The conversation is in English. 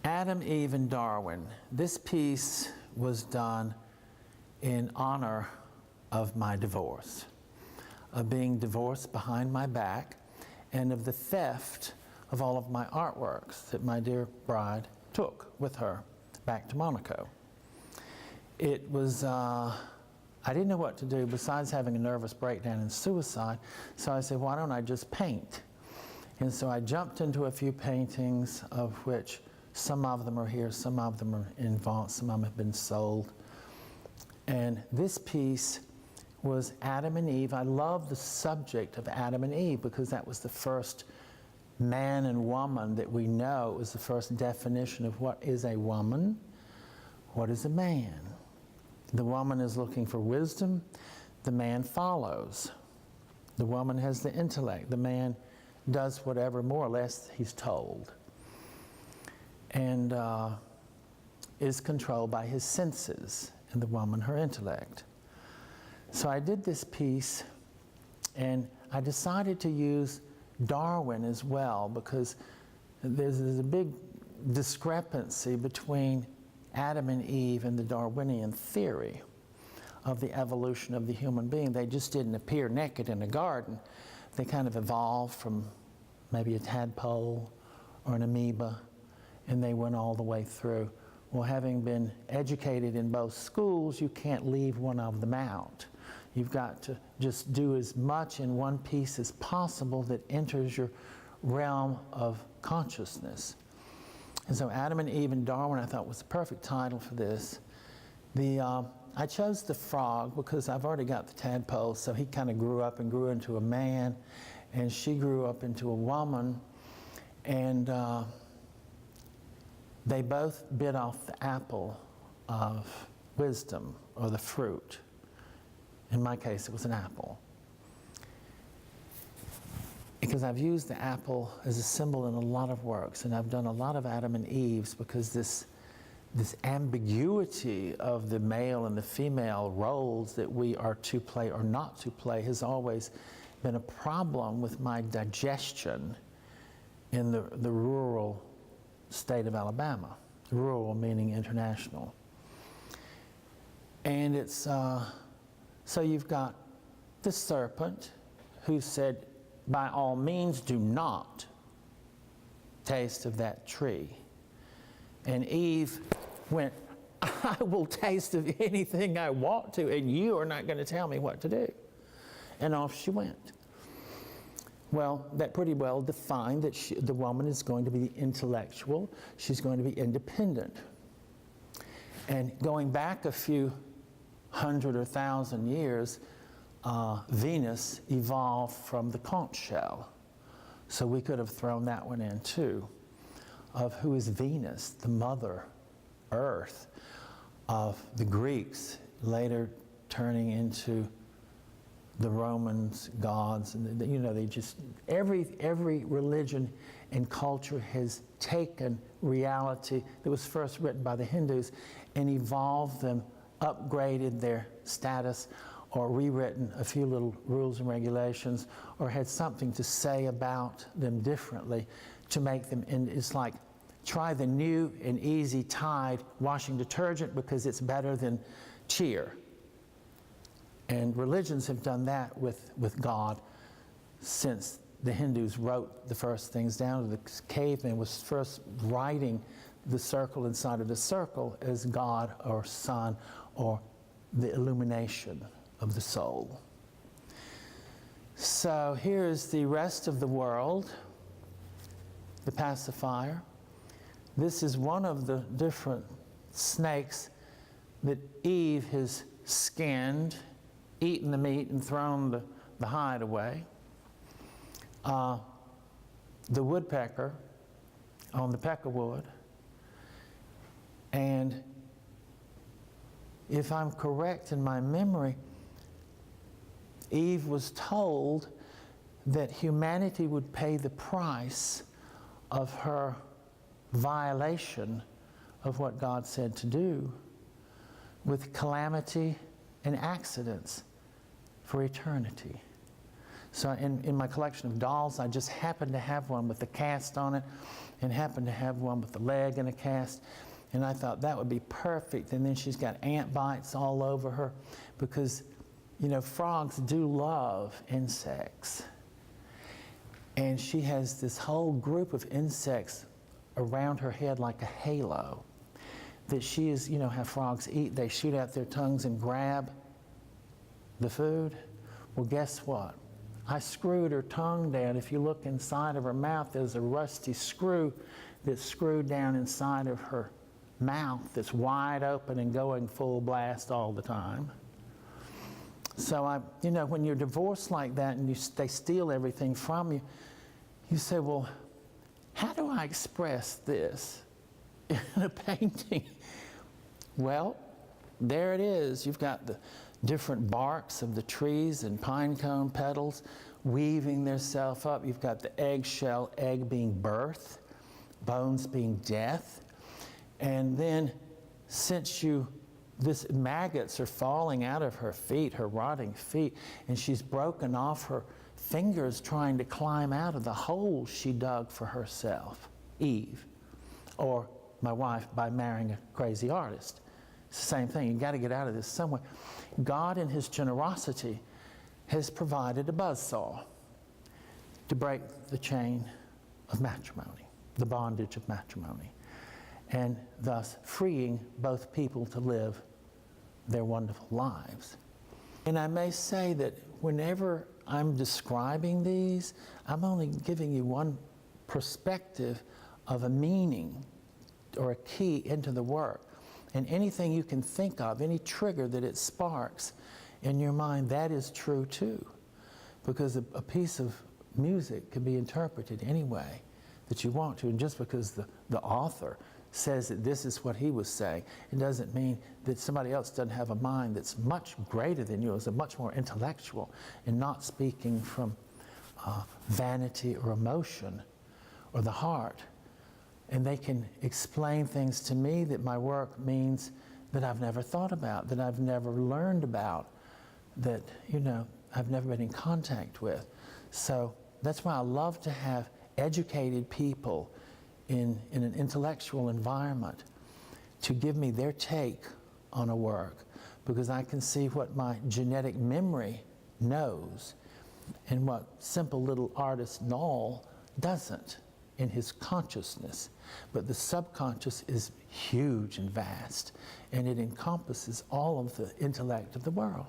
Adam, Eve, and Darwin. This piece was done in honor of my divorce, of being divorced behind my back, and of the theft of all of my artworks that my dear bride took with her back to Monaco. It was, I didn't know what to do besides having a nervous breakdown and suicide, so I said, why don't I just paint? And so I jumped into a few paintings, of which some of them are here, some of them are in vaults, some of them have been sold. And this piece was Adam and Eve. I love the subject of Adam and Eve because that was the first man and woman that we know. It was the first definition of what is a woman, what is a man. The woman is looking for wisdom, the man follows. The woman has the intellect, the man does whatever more or less he's told, and is controlled by his senses, and the woman her intellect. So I did this piece, and I decided to use Darwin as well because there's a big discrepancy between Adam and Eve and the Darwinian theory of the evolution of the human being. They just didn't appear naked in a garden. They kind of evolved from maybe a tadpole or an amoeba, and they went all the way through. Well, having been educated in both schools, you can't leave one of them out. You've got to just do as much in one piece as possible that enters your realm of consciousness. And so Adam and Eve and Darwin, I thought, was the perfect title for this. I chose the frog because I've already got the tadpole, so he kind of grew up and grew into a man, and she grew up into a woman, and they both bit off the apple of wisdom, or the fruit. In my case, it was an apple. Because I've used the apple as a symbol in a lot of works, and I've done a lot of Adam and Eve's because this ambiguity of the male and the female roles that we are to play or not to play has always been a problem with my digestion in the rural state of Alabama. Rural meaning international. And it's, so you've got the serpent who said, by all means, do not taste of that tree. And Eve went, I will taste of anything I want to, and you are not going to tell me what to do. And off she went. Well, that pretty well defined that the woman is going to be intellectual. She's going to be independent. And going back a few hundred or thousand years, Venus evolved from the conch shell. So we could have thrown that one in too, of who is Venus, the mother earth of the Greeks, later turning into the Romans gods. And you know, they just, every religion and culture has taken reality that was first written by the Hindus and evolved them, upgraded their status, or rewritten a few little rules and regulations, or had something to say about them differently to make them, and it's like, try the new and easy Tide washing detergent because it's better than Cheer. And religions have done that with God since the Hindus wrote the first things down. The caveman was first writing the circle inside of the circle as God or sun or the illumination of the soul. So here's the rest of the world, the pacifier. This is one of the different snakes that Eve has skinned, eaten the meat, and thrown the hide away. The woodpecker on the peckerwood. And if I'm correct in my memory, Eve was told that humanity would pay the price of her violation of what God said to do with calamity and accidents for eternity. So in my collection of dolls, I just happened to have one with a cast on it, and happened to have one with a leg and a cast. And I thought that would be perfect. And then she's got ant bites all over her, because, you know, frogs do love insects. And she has this whole group of insects around her head like a halo that she is, you know, how frogs eat. They shoot out their tongues and grab the food. Well, guess what? I screwed her tongue down. If you look inside of her mouth, there's a rusty screw that's screwed down inside of her mouth that's wide open and going full blast all the time. So you know, when you're divorced like that and they steal everything from you, you say, well, how do I express this in a painting? Well, there it is. You've got the different barks of the trees and pine cone petals weaving themselves up. You've got the eggshell, egg being birth, bones being death. And then since this maggots are falling out of her feet, her rotting feet, and she's broken off her fingers trying to climb out of the hole she dug for herself, Eve, or my wife by marrying a crazy artist. It's the same thing. You've got to get out of this somewhere. God in his generosity has provided a buzzsaw to break the chain of matrimony, the bondage of matrimony, and thus freeing both people to live their wonderful lives. And I may say that whenever I'm describing these, I'm only giving you one perspective of a meaning or a key into the work. And anything you can think of, any trigger that it sparks in your mind, that is true too. Because a piece of music can be interpreted any way that you want to. And just because the author says that this is what he was saying, it doesn't mean that somebody else doesn't have a mind that's much greater than yours and much more intellectual and not speaking from vanity or emotion or the heart. And they can explain things to me that my work means that I've never thought about, that I've never learned about, that, you know, I've never been in contact with. So that's why I love to have educated people in an intellectual environment to give me their take on a work, because I can see what my genetic memory knows and what simple little artist Nall doesn't in his consciousness. But the subconscious is huge and vast, and it encompasses all of the intellect of the world.